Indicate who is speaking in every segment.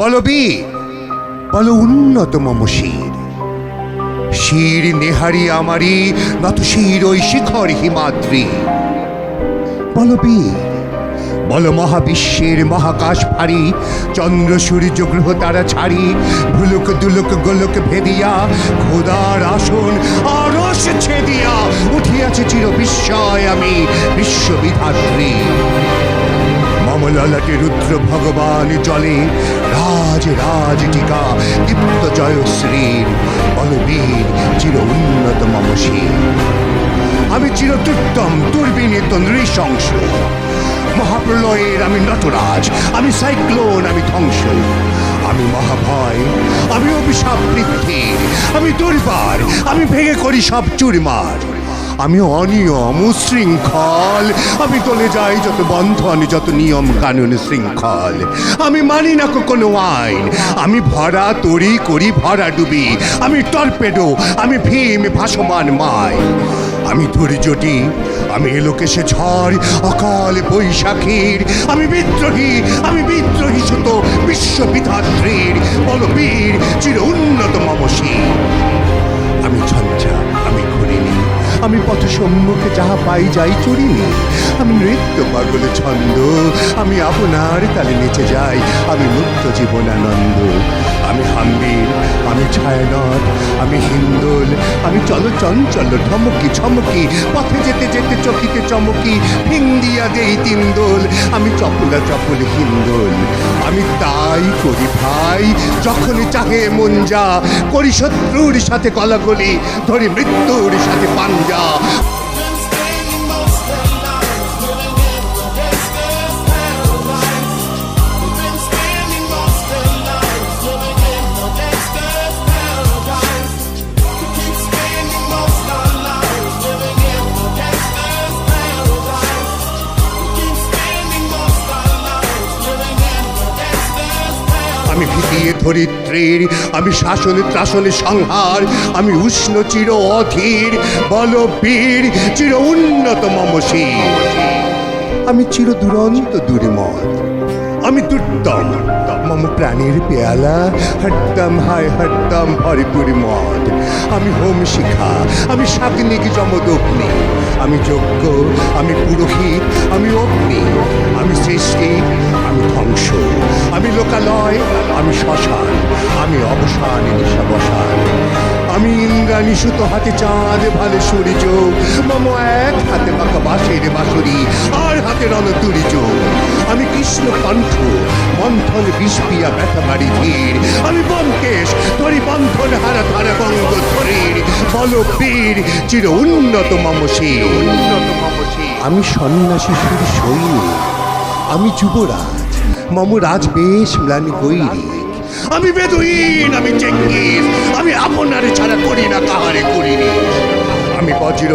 Speaker 1: বলবীর, বলো উন্নত মম শির। শির নেহারি আমারি নত শির ওই শিখর হিমাদ্রি। বলবীর, বল মহাবিশ্বের মহাকাশ ভারী, চন্দ্র সূর্য গ্রহ তারা ছাড়ি, ভুলুক দুলুক গোলক ভেদিয়া খোদার আসন আরশ ছেদিয়া উঠিয়াছে চির বিস্ময় আমি বিশ্ববিধাত্রী। মম ললাটে রুদ্র ভগবান জলে রাজ রাজ টিকা দীপ্ত জয়শ্রীর। বলবীর, চির উন্নত মম শির। আমি চিরতুত্তম দুর্বিনীত নৃশংস, মহাপ্রলয়ের আমি নটরাজ, আমি সাইক্লোন, আমি ধ্বংস। আমি মহাভয়, আমি অভিশাপ বৃদ্ধির, আমি দুর্বার, আমি ভেঙে করি সব চুরমার। আমি অনিয়ম উশৃঙ্খল, আমি চলে যাই যত বন্ধন, যত নিয়ম কানুন শৃঙ্খল। আমি মানি না কোনো আইন, আমি ভরা তরি করি ভরা ডুবি। আমি টর্পেডো, আমি ভীম ভাসমান মাই। আমি ধৈর্যটি, আমি এলোকেশে ঝড় অকাল বৈশাখীর। আমি বিদ্রোহী, আমি বিদ্রোহী সুত বিশ্ববিধাত্রীর। বলবীর, চির উন্নত মম শির। আমি ঝঞ্ঝা, আমি ঘুরিনি, আমি পথ সম্মুখে যাহা পাই যাই চড়িনি। আমি নৃত্য পাগল ছন্দ, আমি আপনার তালে নেচে যাই, আমি মুক্ত জীবনানন্দ। আমি হাম্বির, আমি ছায়ানট, আমি হিন্দোল, আমি চলচঞ্চল ঠমকি ছমকি, পথে যেতে যেতে চকিতে চমকি, ফিং দিয়া দেই তিনদোল। আমি চপলা চপল হিন্দোল, আমি তাই করি ভাই যখনই চাহে মন যা। করি শত্রুর সাথে কলাকলি, ধরি মৃত্যুর সাথে পাঞ্জা। আমি ভিতিয়ে ধরিত্রীর, আমি শাসনে ত্রাসনে সংহার, আমি উষ্ণ চির অধীর। বলবীর, চির উন্নত মম শির। আমি চির দুরন্ত দুর্মদ, আমি দুর্দম, মম প্রাণের পেয়ালা হরদম হায় হরদম ভরপুর মদ। আমি হোম শিখা, আমি শাগ্নিক যমদগ্নি, আমি যজ্ঞ, আমি পুরোহিত, আমি অগ্নি। আমি সৃষ্টি, আমি ধ্বংস, আমি লোকালয়, আমি শ্মশান, আমি অবসান নিশাবসান। আমি ইন্দ্রাণী সুত হাতে চাঁদ ভালে সূর্য, মম এক হাতে বাঁকা বাঁশের বাঁশুরি, আর হাতে রণতুরি চোখ। আমি কৃষ্ণ কণ্ঠ, মন্থন বিষপিয়া ব্যথা বাড়ি ধীর। আমি ব্যোমকেশ, ধরি বন্ধন হারা ধারা গঙ্গোত্রীর। বলবীর, চির উন্নত মম শির। আমি সন্ন্যাসী সুর সৈনিক, আমি যুবরাজ, মম রাজবেশ ম্লানি গৈরিক। আমি বেদুইন, আমি চেঙ্গিস, আমি আপনারে ছাড়া করি না কাহারে করিনি। আমি বজ্র,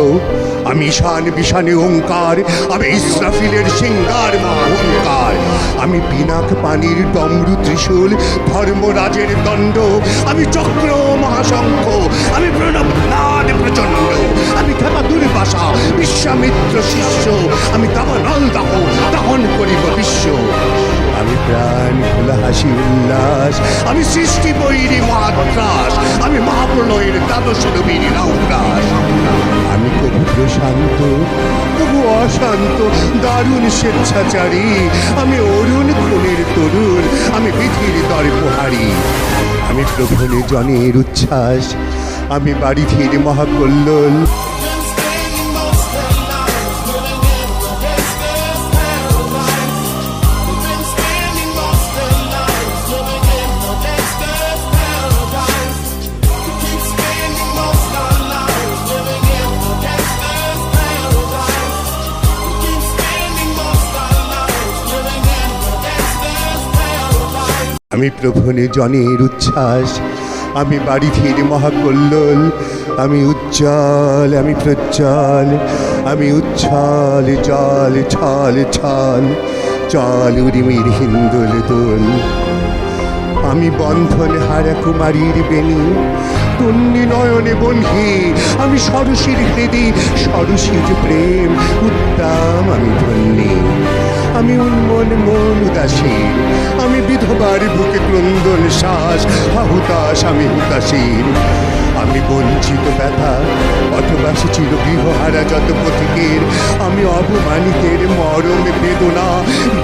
Speaker 1: আমি ঈশান বিশানে ওঙ্কার, আমি ইসরাফিলের সিঙ্গার মহাঙ্কার। আমি পিনাক পানির ডমরু ত্রিশূল, ধর্মরাজের দণ্ড। আমি চক্র মহাশঙ্খ, আমি প্রণবনাদ প্রচণ্ড। আমি খেপা দুর্বাসা, বিশ্বামিত্র শিষ্য। আমি দাবানল দাহ, দহন করিব বিশ্ব। আমি প্রাণ খোলা হাসি উল্লাস, আমি সৃষ্টি বৈরী মহাত্রাস। আমি মহাপ্রলয়ের দ্বাদশ নবীর রাউরাস। আমি কবু প্রশান্ত, কবু অশান্ত, দারুণ স্বেচ্ছাচারী। আমি অরুণ খুনের তরুণ, আমি বিধির দর্পহারী। আমি প্রভনে জনের উচ্ছ্বাস, আমি বাড়িধির মহাকল্লোল। আমি প্রভনে জনের উচ্ছ্বাস, আমি বাড়িধির মহাকল্লোল। আমি উজ্জ্বল, আমি প্রজ্জ্বল, আমি উচ্ছল জল ছল ছল, চল উরিমির হিন্দোল দোল। আমি বন্ধন হারা কুমারীর বেণী, তন্নি নয়নে বন্ধি। আমি সরসীর হৃদি, সরসীর প্রেম উত্তম আমি ধন্যী। আমি উন্মন মন উদাসীন, আমি বিধবার বুকে ক্রন্দন শ্বাস, হুতাশ আমি হুতাসীন। আমি বঞ্চিত ব্যথা অথবাসী চির গৃহহারা যত পথিকের, আমি অবমানিতের মরম বেদনা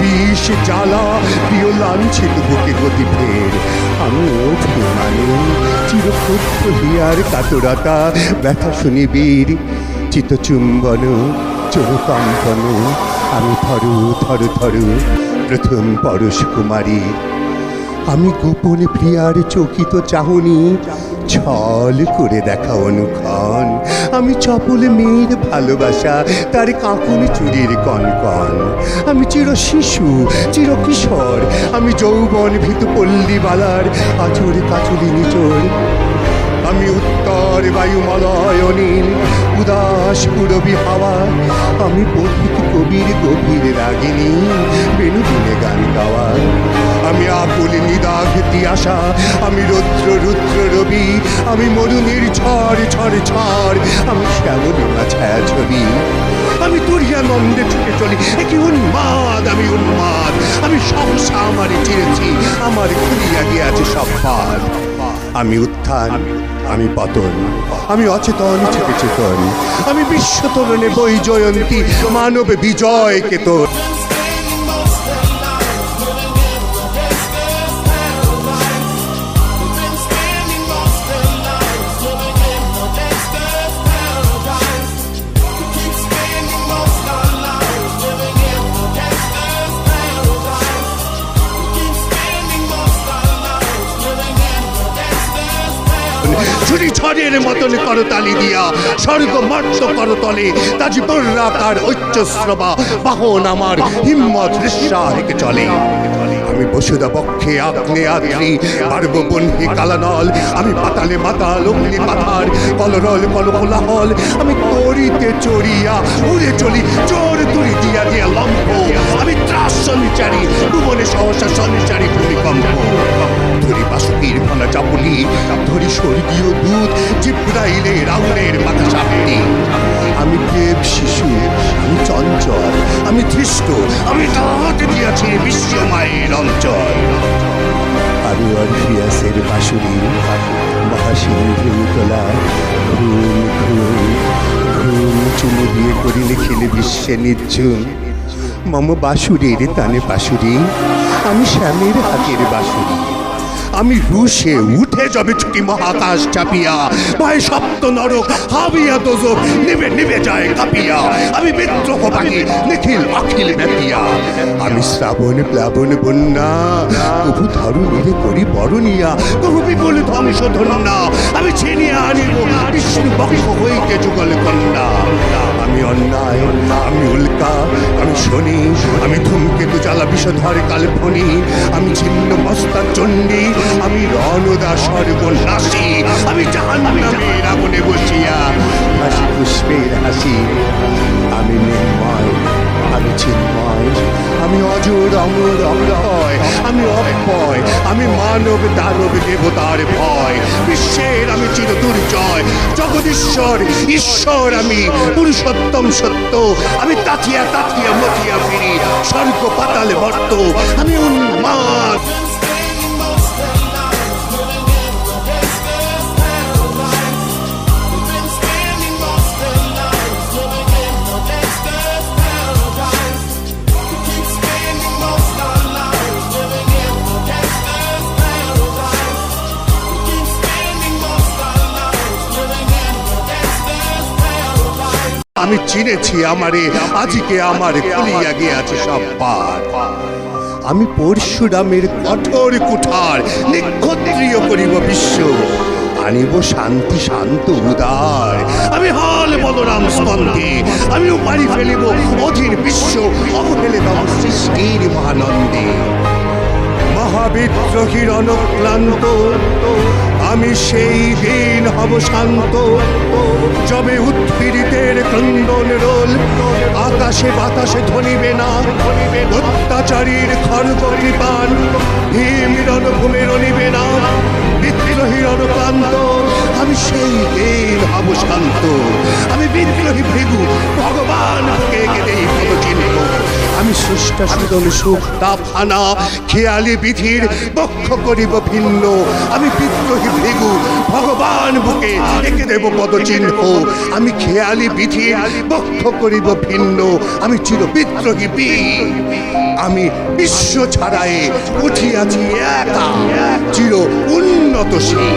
Speaker 1: বিষ জ্বালা প্রিয় লাঞ্ছিত বুকে গতি ফের। আমি অভিমানে চিরক্ষুব্ধ হিয়ার কাতরতা ব্যথা শুনিবীর চিতচুম্বন চোরকম্পন। আমি থরু থরু থরু প্রথম পরশ কুমারী, আমি গোপনে প্রিয়ার চকিত চাহনি ছল করে দেখা অনুক্ষণ। আমি চপল মেয়ের ভালোবাসা তার কাঁকুনি চুরির কনকন। আমি চির শিশু চির কিশোর, আমি যৌবন ভীত পল্লীবালার আচর কাচুরি নিচর। আমি উত্তর বায়ুমলয় অনিল উদাস পুরবী হাওয়া, আমি পথিক কবির গভীর রাগিনী বেণুদিনে গান গাওয়া। আমি আকুল নিদাঘ তিয়াসা, আমি রৌদ্র রুদ্র রবি, আমি মরুনির ঝড় ঝড় ঝড়, আমি শ্যামলিমা ছায়া ছবি। আমি তুরিয়ানন্দে ছুটে চলি, একই উন্মাদ আমি উন্মাদ। আমি সংসা আমারে চিরেছি, আমার খুলিয়া গিয়াছে সব পাদ। আমি উত্থান আমি পতন, আমি অচেতন থেকে চেতন, আমি বিশ্বতরণে বই জয়ন্তী মানব বিজয় কেতন। ছুরি ঝড়ের মতন করতালি দিয়া স্বর্গ মর্ত করতলে তাজি বর্রাকার ঐচ্যশ্রবা বাহন আমার হিম্মত ঋষ্যাহিকে চলে। আমি বসুদা বক্ষে আগ্নেয়াদ্রি পার্ব বহ্নি কালানল, আমি পাতালে মাতাল অগ্নি পাথার কলরল কলকোলাহল। আমি তরিতে চড়িয়া উড়ে চলি চোর তুরি দিয়া দিয়া লম্প, আমি ত্রাস সঞ্চারী ভুবনে সহসা সঞ্চারী ভূমিকম্প। ধরি বাসুকির ভাঙা চাপলি, ধরি স্বর্গীয় দূত জিব্রাইলে রাউনের মাথা চাপতি। আমি দেব শিশু আমি চঞ্চল আমি ধৃষ্ট, আমি তাহাতে দিয়াছি বিশ্বমায়ের অঞ্চল। আমি অরফিয়াসের বাঁশুরি মহাশির ভূমিতলা, ঘুম ঘুম ঘুম চুমু দিয়ে করিলে খেলে বিশ্বে নির্ঝুম। মম বাঁশুরের তানে বাঁশুরি, আমি শ্যামের হাতের বাঁশুরি। আমি রুশে উঠে যাবে ছুটি মহাকাশ চাপিয়া, ভয় সপ্ত নরক হাবিয়া দোজক নিবে নিবে যায় কাঁপিয়া। আমি বিদ্রোহ পাখি নিখিল অখিল ব্যাপিয়া, আমি শ্রাবণ প্লাবন বন্যা প্রভু ধরুণীরে করি বরণিয়া, প্রভু বিপুল ধ্বংস ধন্যা। আমি ছিনিয়া আনিব বিষ্ণু বক্ষ হইতে যুগল কন্যা। আমি অন্যায় আমি উল্কা আমি শনি, আমি ধূমকেতু জ্বালা বিষধর কালফনি। আমি ছিন্ন মস্তা চণ্ডী, আমি রণদা সর্বনাশী। আমি জাহান্নামের আগুনে বসিয়া হাসি পুষ্পের হাসি। আমি নির্ময় আমি চিন্ময়, আমি অজর অমর অক্ষয়, আমি অক্ষয়, আমি মানব দানব দেবতার ভয়। বিশ্বের আমি চির দুর্জয় জগদীশ্বর ঈশ্বর, আমি পুরুষোত্তম সত্য। আমি তাথিয়া তাথিয়া মথিয়া ফিরি স্বর্গ পাতালে বর্ত। আমি উন্মাদ আমি চিনেছি আমারে আজকে আমার খুলিয়া গিয়াছে সব পার। আমি পরশুরামের কঠোর কুঠার নিক্ষত্রিয় করিব বিশ্ব, আনিব শান্তি শান্ত উদার। আমি হল বলরাম স্কন্ধে, আমি উপারি ফেলিব অধীর বিশ্ব, অবহেলে তব সৃষ্টির মহানন্দে। মহাবিদ্রোহীর অনুক্লান্ত আমি সেই দিন হব শান্ত, যবে উৎপীড়িতের ক্রন্দন রোল আকাশে বাতাসে ধ্বনিবে না। অত্যাচারীর খর্গ কৃপান ভীম রণভূমে রণিবে না। বিদ্রোহীর অনুক্লান্ত আমি সেই দিন হব শান্ত। আমি বিদ্রোহী ভৃগু ভগবান বুকে গেলেই পদচিহ্ন, আমি স্রষ্টা সুদন সুখ তাপহানা খেয়ালি বিধির বক্ষ করিব ভিন্ন। আমি বিদ্রোহী ভৃগু ভগবান বুকে এঁকে দেব পদচিহ্ন। আমি খেয়ালি বিধির বক্ষ করিব ভিন্ন। আমি চির বিদ্রোহী বীর। আমি বিশ্ব ছাড়ায়ে উঠিয়াছি একা চির উন্নতশীল।